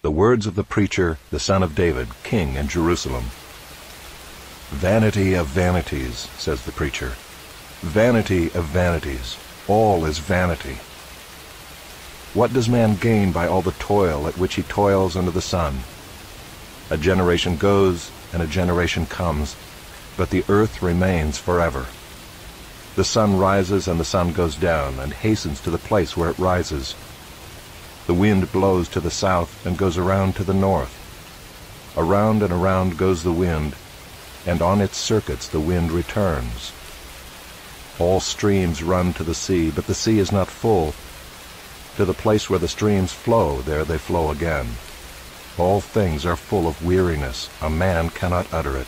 The words of the preacher, the son of David, king in Jerusalem. Vanity of vanities, says the preacher. Vanity of vanities. All is vanity. What does man gain by all the toil at which he toils under the sun? A generation goes, and a generation comes, but the earth remains forever. The sun rises and the sun goes down, and hastens to the place where it rises. The wind blows to the south and goes around to the north. Around and around goes the wind, and on its circuits the wind returns. All streams run to the sea, but the sea is not full. To the place where the streams flow, there they flow again. All things are full of weariness, a man cannot utter it.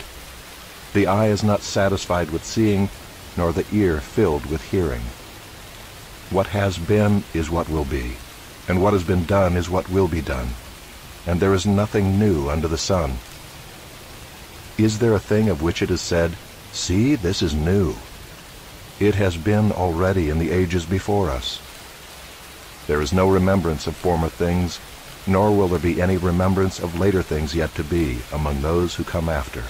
The eye is not satisfied with seeing, nor the ear filled with hearing. What has been is what will be, and what has been done is what will be done, and there is nothing new under the sun. Is there a thing of which it is said, "See, this is new"? It has been already in the ages before us. There is no remembrance of former things, nor will there be any remembrance of later things yet to be among those who come after.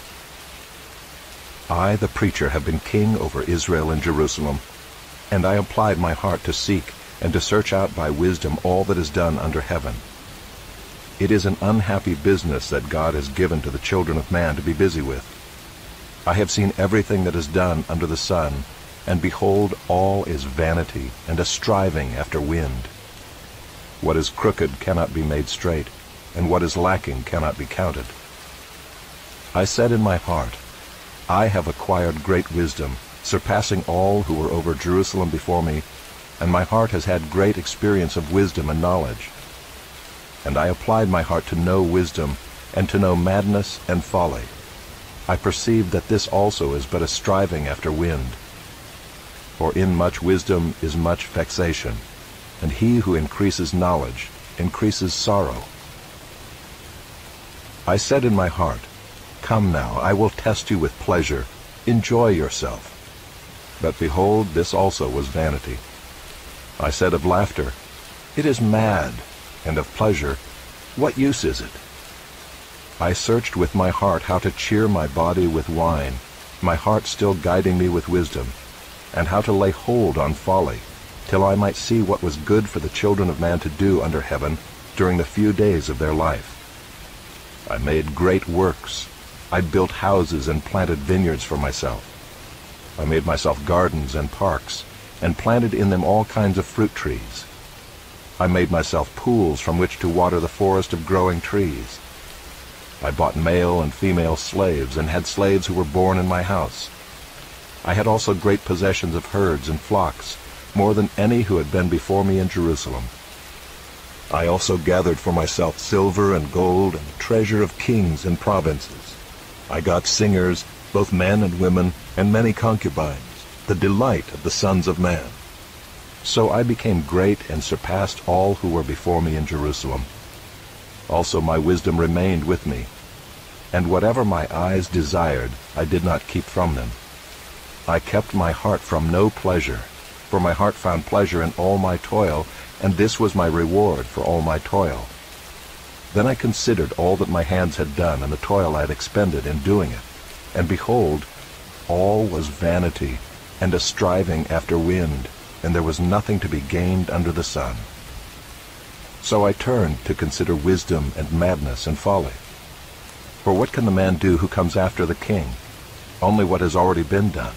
I, the preacher, have been king over Israel and Jerusalem, and I applied my heart to seek and to search out by wisdom all that is done under heaven. It is an unhappy business that God has given to the children of man to be busy with. I have seen everything that is done under the sun, and behold, all is vanity and a striving after wind. What is crooked cannot be made straight, and what is lacking cannot be counted. I said in my heart, I have acquired great wisdom, surpassing all who were over Jerusalem before me, and my heart has had great experience of wisdom and knowledge. And I applied my heart to know wisdom, and to know madness and folly. I perceived that this also is but a striving after wind. For in much wisdom is much vexation, and he who increases knowledge increases sorrow. I said in my heart, Come now, I will test you with pleasure. Enjoy yourself. But behold, this also was vanity. I said of laughter, It is mad, and of pleasure, what use is it? I searched with my heart how to cheer my body with wine, my heart still guiding me with wisdom, and how to lay hold on folly, till I might see what was good for the children of man to do under heaven during the few days of their life. I made great works. I built houses and planted vineyards for myself. I made myself gardens and parks, and planted in them all kinds of fruit trees. I made myself pools from which to water the forest of growing trees. I bought male and female slaves, and had slaves who were born in my house. I had also great possessions of herds and flocks, more than any who had been before me in Jerusalem. I also gathered for myself silver and gold, and the treasure of kings and provinces. I got singers, both men and women, and many concubines, the delight of the sons of man. So I became great and surpassed all who were before me in Jerusalem. Also my wisdom remained with me, and whatever my eyes desired, I did not keep from them. I kept my heart from no pleasure, for my heart found pleasure in all my toil, and this was my reward for all my toil. Then I considered all that my hands had done and the toil I had expended in doing it, and behold, all was vanity and a striving after wind, and there was nothing to be gained under the sun. So I turned to consider wisdom and madness and folly. For what can the man do who comes after the king? Only what has already been done.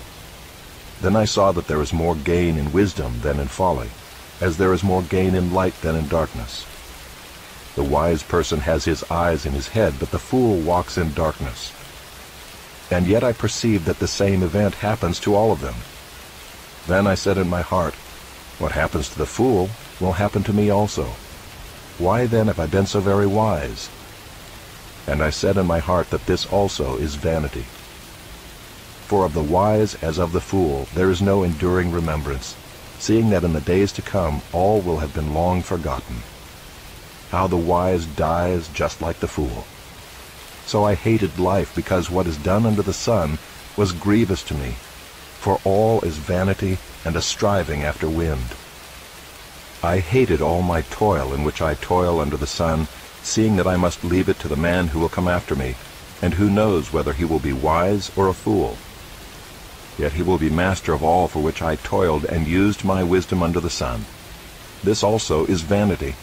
Then I saw that there is more gain in wisdom than in folly, as there is more gain in light than in darkness. The wise person has his eyes in his head, but the fool walks in darkness. And yet I perceived that the same event happens to all of them. Then I said in my heart, What happens to the fool will happen to me also. Why then have I been so very wise? And I said in my heart that this also is vanity. For of the wise as of the fool there is no enduring remembrance, seeing that in the days to come all will have been long forgotten. How the wise dies just like the fool. So I hated life, because what is done under the sun was grievous to me, for all is vanity and a striving after wind. I hated all my toil in which I toil under the sun, seeing that I must leave it to the man who will come after me, and who knows whether he will be wise or a fool. Yet he will be master of all for which I toiled and used my wisdom under the sun. This also is vanity.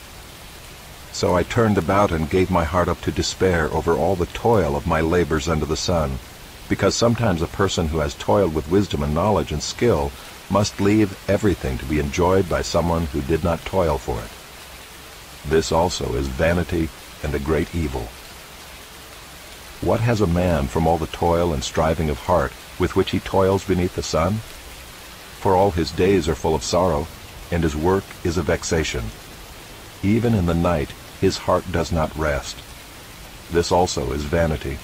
So I turned about and gave my heart up to despair over all the toil of my labors under the sun, because sometimes a person who has toiled with wisdom and knowledge and skill must leave everything to be enjoyed by someone who did not toil for it. This also is vanity and a great evil. What has a man from all the toil and striving of heart with which he toils beneath the sun? For all his days are full of sorrow, and his work is a vexation. Even in the night his heart does not rest. This also is vanity.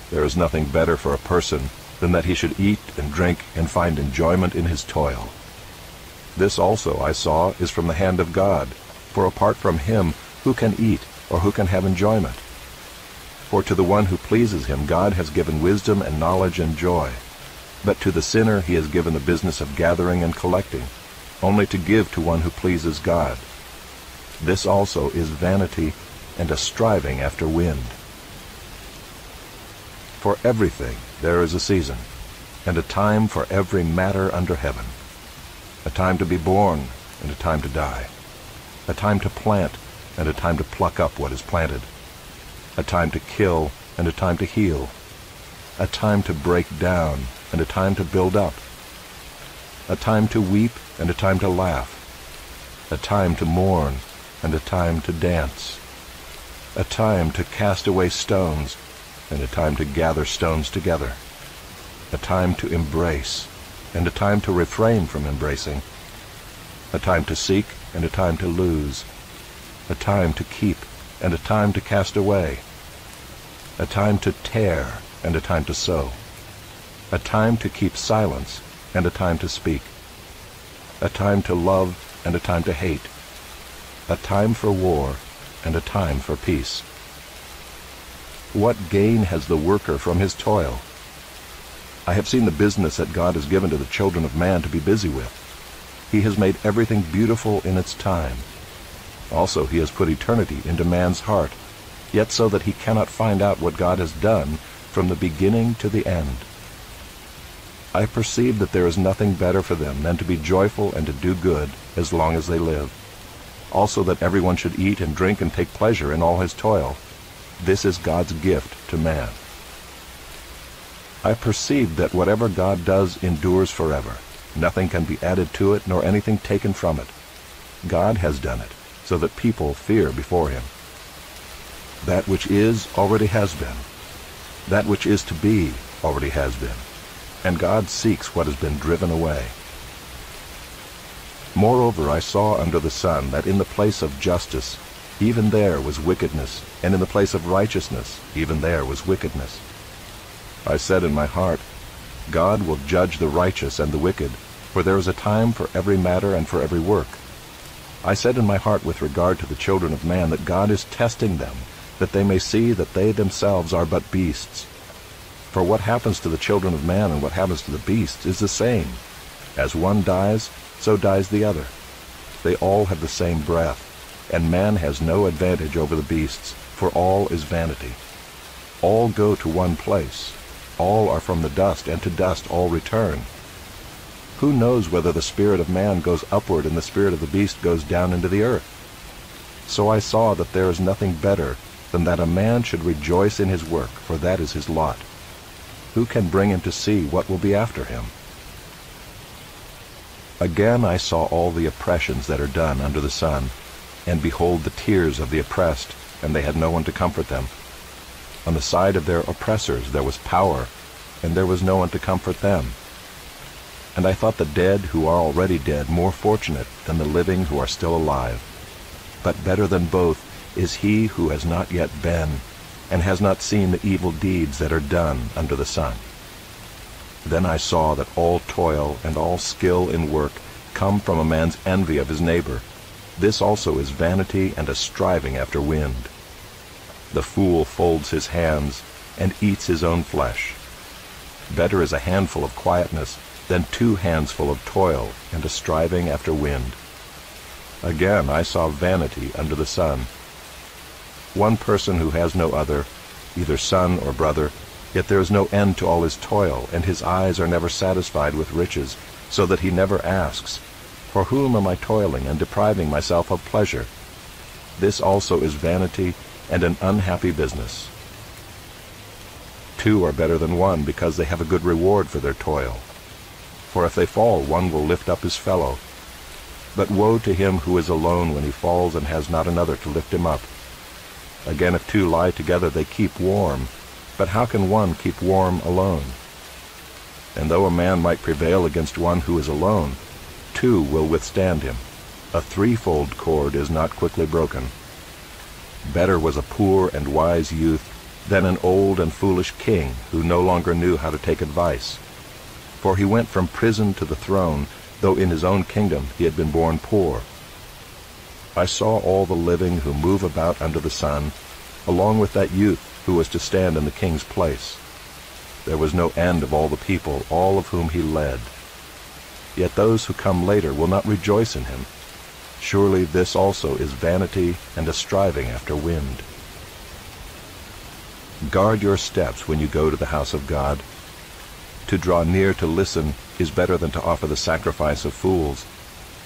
There is nothing better for a person than that he should eat and drink and find enjoyment in his toil. This also, I saw, is from the hand of God, for apart from him who can eat or who can have enjoyment? For to the one who pleases him God has given wisdom and knowledge and joy, but to the sinner he has given the business of gathering and collecting, only to give to one who pleases God. This also is vanity and a striving after wind. For everything there is a season, and a time for every matter under heaven, a time to be born and a time to die, a time to plant and a time to pluck up what is planted, a time to kill and a time to heal, a time to break down and a time to build up, a time to weep and a time to laugh, a time to mourn and a time to dance, a time to cast away stones and a time to gather stones together, a time to embrace and a time to refrain from embracing, a time to seek and a time to lose, a time to keep and a time to cast away, a time to tear and a time to sow, a time to keep silence and a time to speak, a time to love and a time to hate, a time for war and a time for peace. What gain has the worker from his toil? I have seen the business that God has given to the children of man to be busy with. He has made everything beautiful in its time. Also he has put eternity into man's heart, yet so that he cannot find out what God has done from the beginning to the end. I perceive that there is nothing better for them than to be joyful and to do good as long as they live. Also that everyone should eat and drink and take pleasure in all his toil. This is God's gift to man. I perceive that whatever God does endures forever. Nothing can be added to it, nor anything taken from it. God has done it, so that people fear before him. That which is already has been. That which is to be already has been. And God seeks what has been driven away. Moreover, I saw under the sun that in the place of justice, even there was wickedness, and in the place of righteousness, even there was wickedness. I said in my heart, God will judge the righteous and the wicked, for there is a time for every matter and for every work. I said in my heart with regard to the children of man that God is testing them, that they may see that they themselves are but beasts. For what happens to the children of man and what happens to the beasts is the same. As one dies, so dies the other. They all have the same breath, and man has no advantage over the beasts, for all is vanity. All go to one place. All are from the dust, and to dust all return. Who knows whether the spirit of man goes upward and the spirit of the beast goes down into the earth? So I saw that there is nothing better than that a man should rejoice in his work, for that is his lot. Who can bring him to see what will be after him? Again I saw all the oppressions that are done under the sun, and behold the tears of the oppressed, and they had no one to comfort them. On the side of their oppressors there was power, and there was no one to comfort them. And I thought the dead who are already dead more fortunate than the living who are still alive. But better than both is he who has not yet been, and has not seen the evil deeds that are done under the sun. Then I saw that all toil and all skill in work come from a man's envy of his neighbor. This also is vanity and a striving after wind. The fool folds his hands and eats his own flesh. Better is a handful of quietness than 2 handsful of toil and a striving after wind. Again I saw vanity under the sun. one person who has no other, either son or brother, yet there is no end to all his toil, and his eyes are never satisfied with riches, so that he never asks, For whom am I toiling and depriving myself of pleasure? This also is vanity and an unhappy business. 2 are better than 1, because they have a good reward for their toil. For if they fall, one will lift up his fellow. But woe to him who is alone when he falls and has not another to lift him up. Again, if 2 lie together, they keep warm. But how can one keep warm alone? And though a man might prevail against one who is alone, 2 will withstand him. A threefold cord is not quickly broken. Better was a poor and wise youth than an old and foolish king who no longer knew how to take advice. For he went from prison to the throne, though in his own kingdom he had been born poor. I saw all the living who move about under the sun, along with that youth who was to stand in the king's place. There was no end of all the people, all of whom he led. Yet those who come later will not rejoice in him. Surely this also is vanity and a striving after wind. Guard your steps when you go to the house of God. To draw near to listen is better than to offer the sacrifice of fools,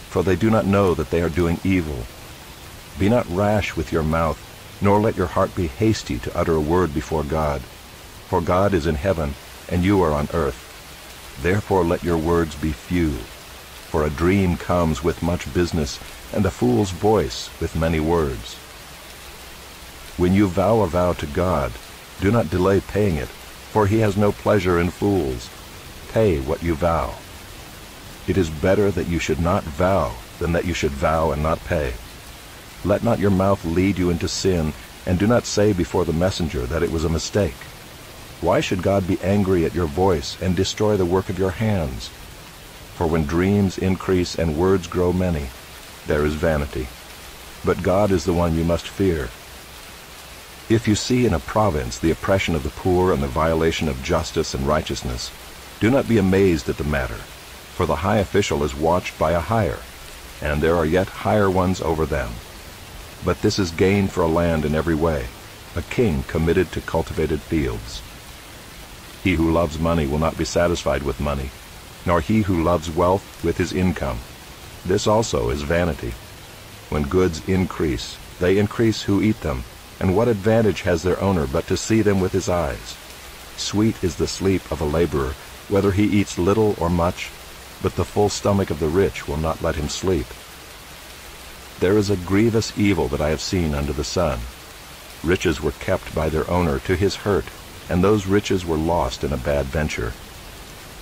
for they do not know that they are doing evil. Be not rash with your mouth, nor let your heart be hasty to utter a word before God. For God is in heaven, and you are on earth. Therefore let your words be few. For a dream comes with much business, and a fool's voice with many words. When you vow a vow to God, do not delay paying it, for he has no pleasure in fools. Pay what you vow. It is better that you should not vow than that you should vow and not pay. Let not your mouth lead you into sin, and do not say before the messenger that it was a mistake. Why should God be angry at your voice and destroy the work of your hands? For when dreams increase and words grow many, there is vanity. But God is the one you must fear. If you see in a province the oppression of the poor and the violation of justice and righteousness, do not be amazed at the matter, for the high official is watched by a higher, and there are yet higher ones over them. But this is gain for a land in every way, a king committed to cultivated fields. He who loves money will not be satisfied with money, nor he who loves wealth with his income. This also is vanity. When goods increase, they increase who eat them, and what advantage has their owner but to see them with his eyes? Sweet is the sleep of a laborer, whether he eats little or much, but the full stomach of the rich will not let him sleep. There is a grievous evil that I have seen under the sun. Riches were kept by their owner to his hurt, and those riches were lost in a bad venture.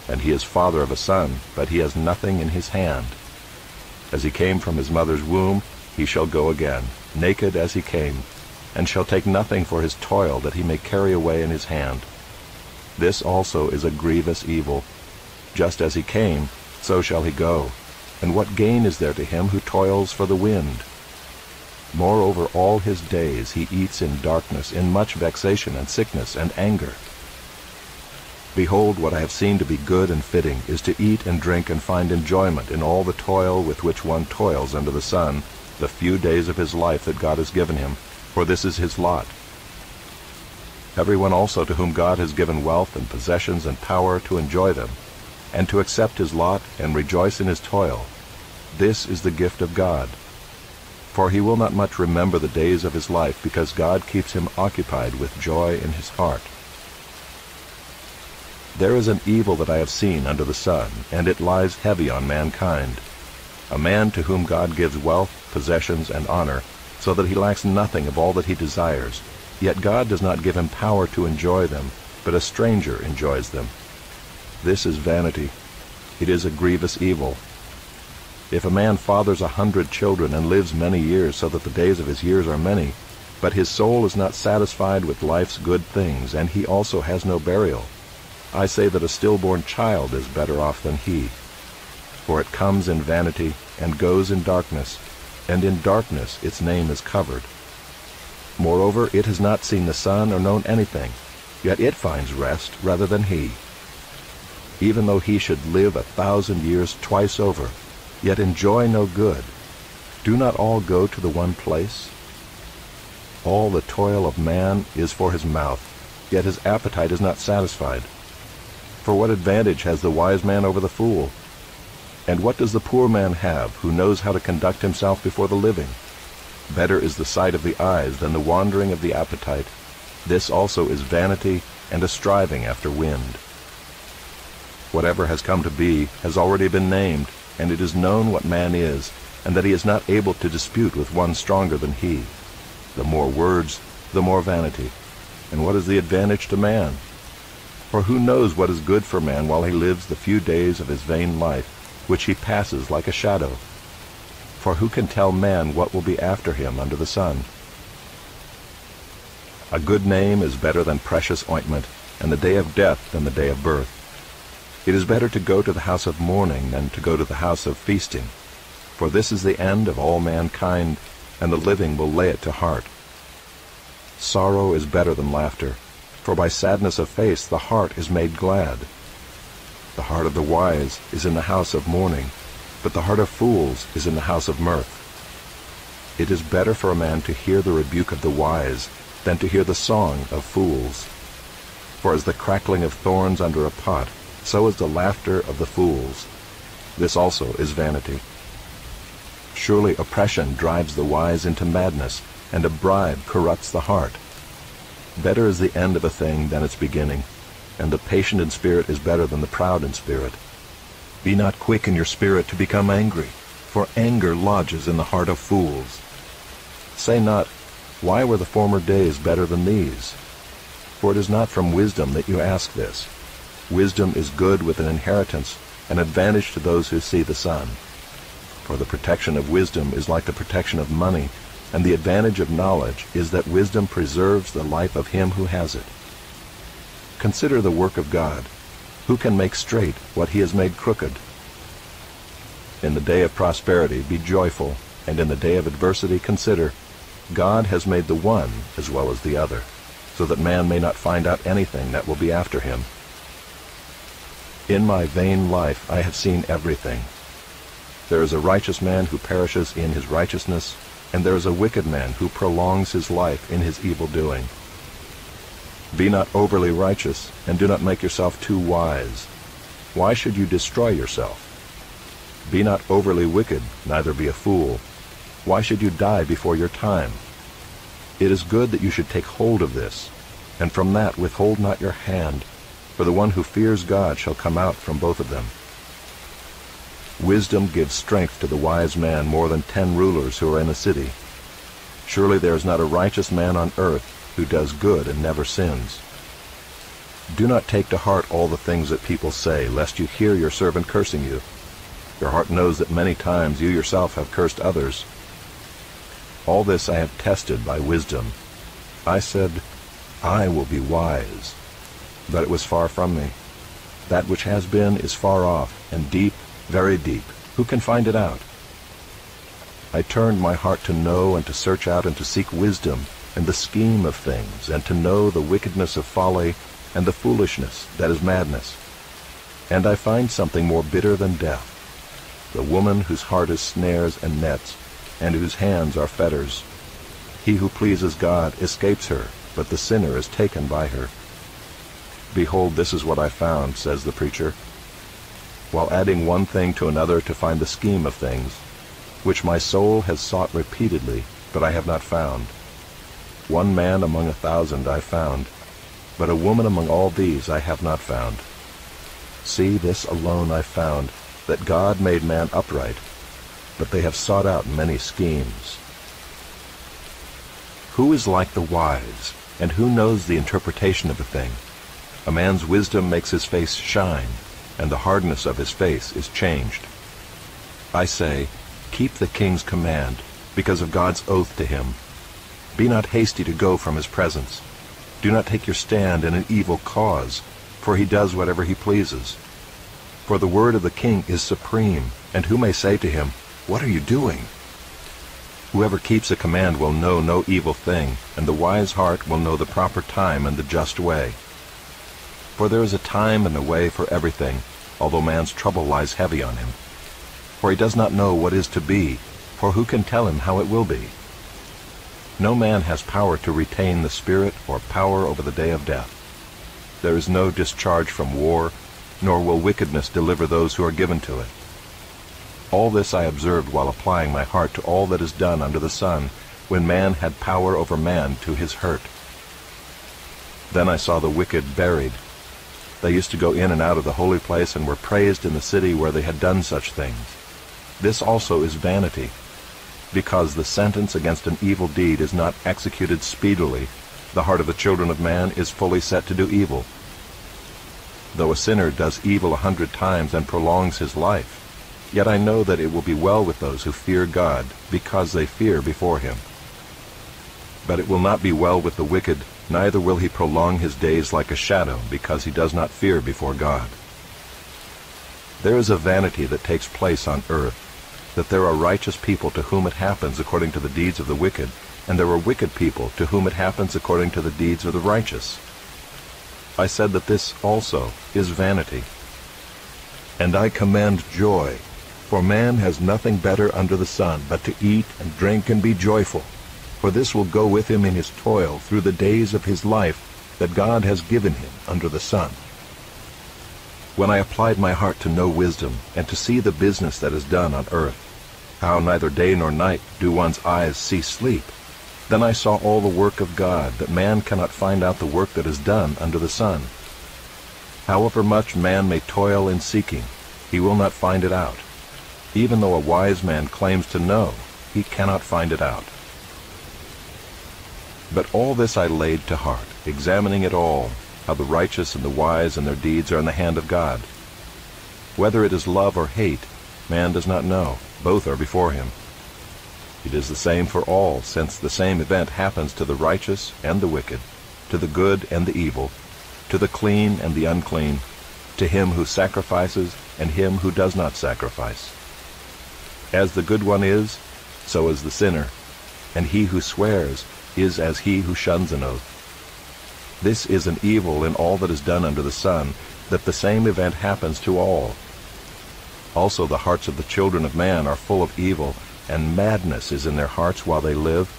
And he is father of a son, but he has nothing in his hand. As he came from his mother's womb, he shall go again, naked as he came, and shall take nothing for his toil that he may carry away in his hand. This also is a grievous evil. Just as he came, so shall he go. And what gain is there to him who toils for the wind? Moreover, all his days he eats in darkness, in much vexation and sickness and anger. Behold, what I have seen to be good and fitting is to eat and drink and find enjoyment in all the toil with which one toils under the sun, the few days of his life that God has given him, for this is his lot. Everyone also to whom God has given wealth and possessions and power to enjoy them, and to accept his lot and rejoice in his toil, this is the gift of God. For he will not much remember the days of his life, because God keeps him occupied with joy in his heart. There is an evil that I have seen under the sun, and it lies heavy on mankind. A man to whom God gives wealth, possessions, and honor, so that he lacks nothing of all that he desires, yet God does not give him power to enjoy them, but a stranger enjoys them. This is vanity. It is a grievous evil. If a man fathers 100 children and lives many years, so that the days of his years are many, but his soul is not satisfied with life's good things, and he also has no burial, I say that a stillborn child is better off than he. For it comes in vanity, and goes in darkness, and in darkness its name is covered. Moreover, it has not seen the sun or known anything, yet it finds rest rather than he. Even though he should live 1,000 years twice over, yet enjoy no good, do not all go to the one place? All the toil of man is for his mouth, yet his appetite is not satisfied. For what advantage has the wise man over the fool? And what does the poor man have who knows how to conduct himself before the living? Better is the sight of the eyes than the wandering of the appetite. This also is vanity and a striving after wind. Whatever has come to be has already been named, and it is known what man is, and that he is not able to dispute with one stronger than he. The more words, the more vanity. And what is the advantage to man? For who knows what is good for man while he lives the few days of his vain life, which he passes like a shadow? For who can tell man what will be after him under the sun? A good name is better than precious ointment, and the day of death than the day of birth. It is better to go to the house of mourning than to go to the house of feasting. For this is the end of all mankind, and the living will lay it to heart. Sorrow is better than laughter, for by sadness of face the heart is made glad. The heart of the wise is in the house of mourning, but the heart of fools is in the house of mirth. It is better for a man to hear the rebuke of the wise than to hear the song of fools. For as the crackling of thorns under a pot, so is the laughter of the fools. This also is vanity. Surely oppression drives the wise into madness, and a bribe corrupts the heart. Better is the end of a thing than its beginning, and the patient in spirit is better than the proud in spirit. Be not quick in your spirit to become angry, for anger lodges in the heart of fools. Say not, why were the former days better than these? For it is not from wisdom that you ask this. Wisdom is good with an inheritance, an advantage to those who see the sun. For the protection of wisdom is like the protection of money, and the advantage of knowledge is that wisdom preserves the life of him who has it. Consider the work of God. Who can make straight what he has made crooked? In the day of prosperity be joyful, and in the day of adversity consider, God has made the one as well as the other, so that man may not find out anything that will be after him. In my vain life I have seen everything. There is a righteous man who perishes in his righteousness, and there is a wicked man who prolongs his life in his evil doing. Be not overly righteous, and do not make yourself too wise. Why should you destroy yourself? Be not overly wicked, neither be a fool. Why should you die before your time? It is good that you should take hold of this, and from that withhold not your hand, for the one who fears God shall come out from both of them. Wisdom gives strength to the wise man more than 10 rulers who are in a city. Surely there is not a righteous man on earth who does good and never sins. Do not take to heart all the things that people say, lest you hear your servant cursing you. Your heart knows that many times you yourself have cursed others. All this I have tested by wisdom. I said, I will be wise. But it was far from me. That which has been is far off, and deep, very deep. Who can find it out? I turned my heart to know and to search out and to seek wisdom and the scheme of things, and to know the wickedness of folly and the foolishness that is madness. And I find something more bitter than death, the woman whose heart is snares and nets, and whose hands are fetters. He who pleases God escapes her, but the sinner is taken by her. Behold, this is what I found, says the preacher, while adding one thing to another to find the scheme of things, which my soul has sought repeatedly, but I have not found. One man among 1,000 I found, but a woman among all these I have not found. See, this alone I found, that God made man upright, but they have sought out many schemes. Who is like the wise, and who knows the interpretation of a thing? A man's wisdom makes his face shine, and the hardness of his face is changed. I say, keep the king's command, because of God's oath to him. Be not hasty to go from his presence. Do not take your stand in an evil cause, for he does whatever he pleases. For the word of the king is supreme, and who may say to him, what are you doing? Whoever keeps a command will know no evil thing, and the wise heart will know the proper time and the just way. For there is a time and a way for everything, although man's trouble lies heavy on him. For he does not know what is to be, for who can tell him how it will be? No man has power to retain the spirit or power over the day of death. There is no discharge from war, nor will wickedness deliver those who are given to it. All this I observed while applying my heart to all that is done under the sun, when man had power over man to his hurt. Then I saw the wicked buried. They used to go in and out of the holy place and were praised in the city where they had done such things. This also is vanity, because the sentence against an evil deed is not executed speedily. The heart of the children of man is fully set to do evil. Though a sinner does evil 100 times and prolongs his life, yet I know that it will be well with those who fear God, because they fear before him. But it will not be well with the wicked, neither will he prolong his days like a shadow, because he does not fear before God. There is a vanity that takes place on earth, that there are righteous people to whom it happens according to the deeds of the wicked, and there are wicked people to whom it happens according to the deeds of the righteous. I said that this also is vanity. And I commend joy, for man has nothing better under the sun but to eat and drink and be joyful, for this will go with him in his toil through the days of his life that God has given him under the sun. When I applied my heart to know wisdom, and to see the business that is done on earth, how neither day nor night do one's eyes see sleep, then I saw all the work of God, that man cannot find out the work that is done under the sun. However much man may toil in seeking, he will not find it out. Even though a wise man claims to know, he cannot find it out. But all this I laid to heart, examining it all, how the righteous and the wise and their deeds are in the hand of God. Whether it is love or hate, man does not know. Both are before him. It is the same for all, since the same event happens to the righteous and the wicked, to the good and the evil, to the clean and the unclean, to him who sacrifices and him who does not sacrifice. As the good one is, so is the sinner, and he who swears is as he who shuns an oath. This is an evil in all that is done under the sun, that the same event happens to all. Also the hearts of the children of man are full of evil, and madness is in their hearts while they live,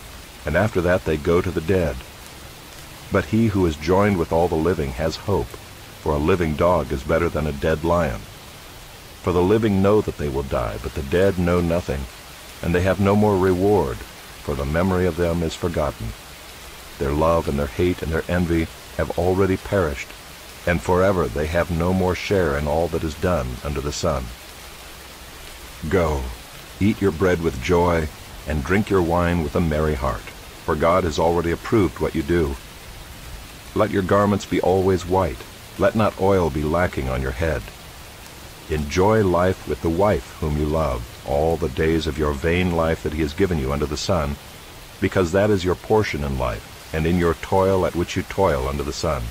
and after that they go to the dead. But he who is joined with all the living has hope, for a living dog is better than a dead lion. For the living know that they will die, but the dead know nothing, and they have no more reward, for the memory of them is forgotten. Their love and their hate and their envy have already perished, and forever they have no more share in all that is done under the sun. Go, eat your bread with joy, and drink your wine with a merry heart, for God has already approved what you do. Let your garments be always white, let not oil be lacking on your head. Enjoy life with the wife whom you love, all the days of your vain life that he has given you under the sun, because that is your portion in life, and in your toil at which you toil under the sun.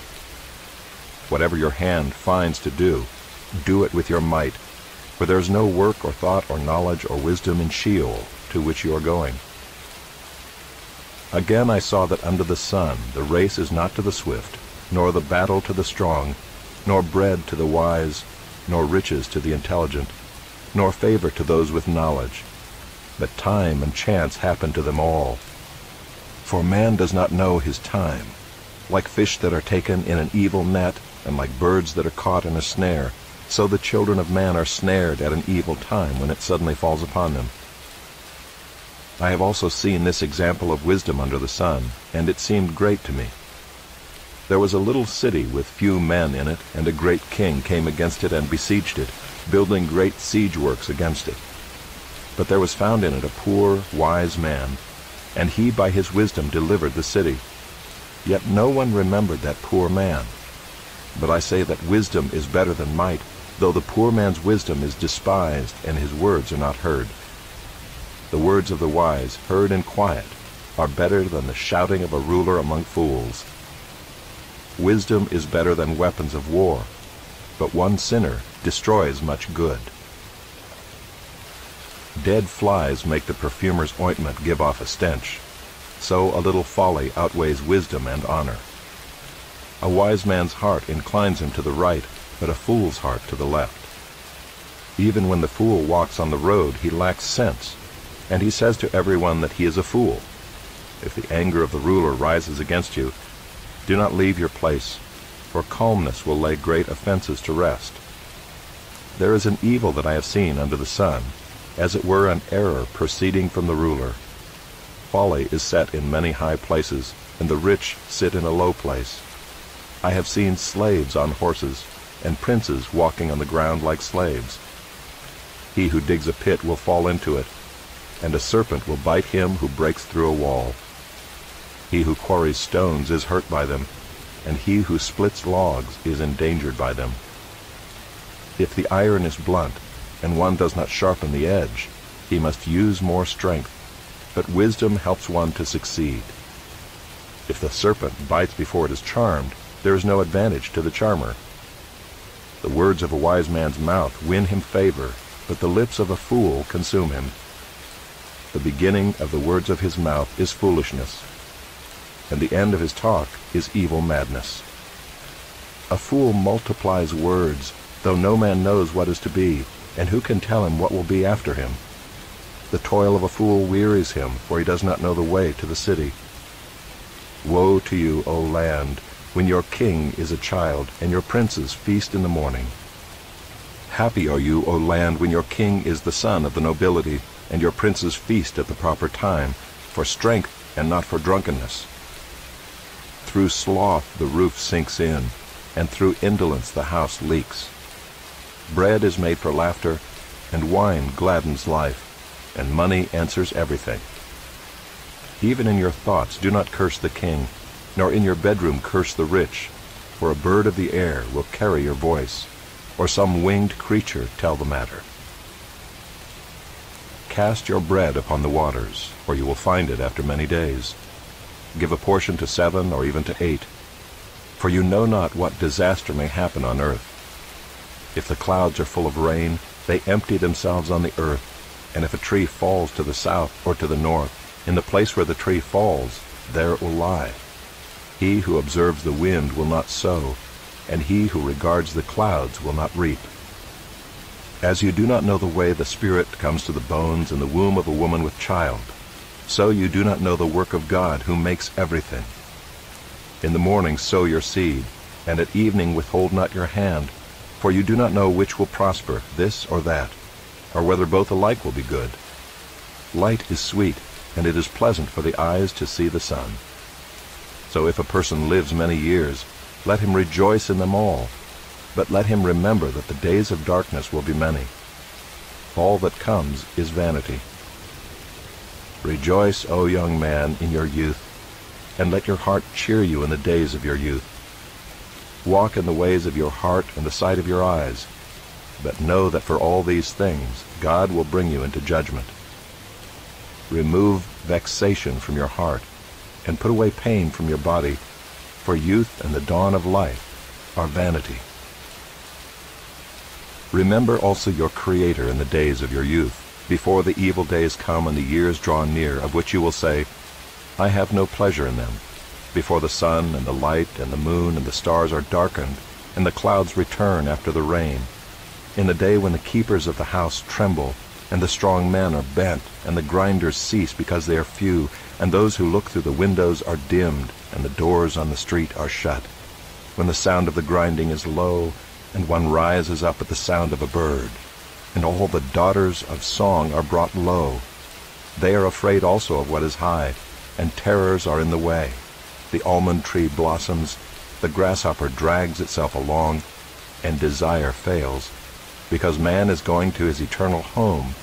Whatever your hand finds to do, do it with your might, for there is no work or thought or knowledge or wisdom in Sheol, to which you are going. Again I saw that under the sun the race is not to the swift, nor the battle to the strong, nor bread to the wise, nor riches to the intelligent, nor favor to those with knowledge. But time and chance happen to them all. For man does not know his time. Like fish that are taken in an evil net, and like birds that are caught in a snare, so the children of man are snared at an evil time when it suddenly falls upon them. I have also seen this example of wisdom under the sun, and it seemed great to me. There was a little city with few men in it, and a great king came against it and besieged it, building great siege works against it. But there was found in it a poor, wise man, and he by his wisdom delivered the city. Yet no one remembered that poor man. But I say that wisdom is better than might, though the poor man's wisdom is despised, and his words are not heard. The words of the wise, heard in quiet, are better than the shouting of a ruler among fools. Wisdom is better than weapons of war, but one sinner destroys much good. Dead flies make the perfumer's ointment give off a stench, so a little folly outweighs wisdom and honor. A wise man's heart inclines him to the right, but a fool's heart to the left. Even when the fool walks on the road, he lacks sense, and he says to everyone that he is a fool. If the anger of the ruler rises against you, do not leave your place, for calmness will lay great offenses to rest. There is an evil that I have seen under the sun, as it were an error proceeding from the ruler. Folly is set in many high places, and the rich sit in a low place. I have seen slaves on horses, and princes walking on the ground like slaves. He who digs a pit will fall into it, and a serpent will bite him who breaks through a wall. He who quarries stones is hurt by them, and he who splits logs is endangered by them. If the iron is blunt, and one does not sharpen the edge, he must use more strength, but wisdom helps one to succeed. If the serpent bites before it is charmed, there is no advantage to the charmer. The words of a wise man's mouth win him favor, but the lips of a fool consume him. The beginning of the words of his mouth is foolishness, and the end of his talk is evil madness. A fool multiplies words, though no man knows what is to be, and who can tell him what will be after him? The toil of a fool wearies him, for he does not know the way to the city. Woe to you, O land, when your king is a child, and your princes feast in the morning. Happy are you, O land, when your king is the son of the nobility, and your princes feast at the proper time, for strength and not for drunkenness. Through sloth the roof sinks in, and through indolence the house leaks. Bread is made for laughter, and wine gladdens life, and money answers everything. Even in your thoughts do not curse the king, nor in your bedroom curse the rich, for a bird of the air will carry your voice, or some winged creature tell the matter. Cast your bread upon the waters, for you will find it after many days. Give a portion to 7 or even to 8, for you know not what disaster may happen on earth. If the clouds are full of rain, they empty themselves on the earth, and if a tree falls to the south or to the north, in the place where the tree falls, there it will lie. He who observes the wind will not sow, and he who regards the clouds will not reap. As you do not know the way the Spirit comes to the bones in the womb of a woman with child, so you do not know the work of God who makes everything. In the morning sow your seed, and at evening withhold not your hand, for you do not know which will prosper, this or that, or whether both alike will be good. Light is sweet, and it is pleasant for the eyes to see the sun. So if a person lives many years, let him rejoice in them all, but let him remember that the days of darkness will be many. All that comes is vanity. Rejoice, O young man, in your youth, and let your heart cheer you in the days of your youth. Walk in the ways of your heart and the sight of your eyes, but know that for all these things God will bring you into judgment. Remove vexation from your heart, and put away pain from your body, for youth and the dawn of life are vanity. Remember also your Creator in the days of your youth, before the evil days come and the years draw near, of which you will say, I have no pleasure in them, before the sun and the light and the moon and the stars are darkened, and the clouds return after the rain, in the day when the keepers of the house tremble, and the strong men are bent, and the grinders cease because they are few, and those who look through the windows are dimmed, and the doors on the street are shut, when the sound of the grinding is low, and one rises up at the sound of a bird, and all the daughters of song are brought low. They are afraid also of what is high, and terrors are in the way. The almond tree blossoms, the grasshopper drags itself along, and desire fails, because man is going to his eternal home,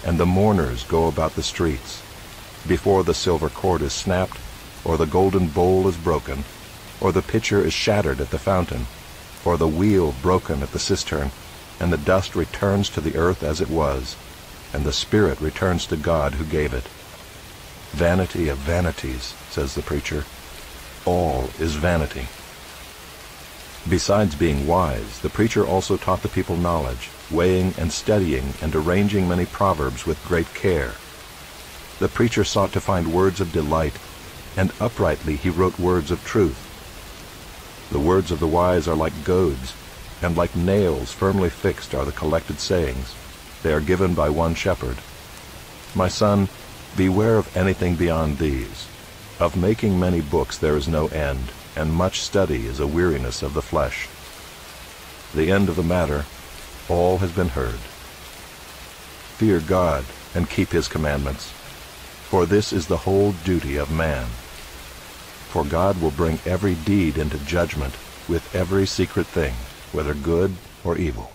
and the mourners go about the streets. Before the silver cord is snapped, or the golden bowl is broken, or the pitcher is shattered at the fountain, or the wheel broken at the cistern, and the dust returns to the earth as it was, and the spirit returns to God who gave it. Vanity of vanities, says the preacher. All is vanity. Besides being wise, the preacher also taught the people knowledge, weighing and studying and arranging many proverbs with great care. The preacher sought to find words of delight, and uprightly he wrote words of truth. The words of the wise are like goads, and like nails firmly fixed are the collected sayings. They are given by one shepherd. My son, beware of anything beyond these. Of making many books there is no end, and much study is a weariness of the flesh. The end of the matter, all has been heard. Fear God, and keep his commandments, for this is the whole duty of man. For God will bring every deed into judgment, with every secret thing, whether good or evil.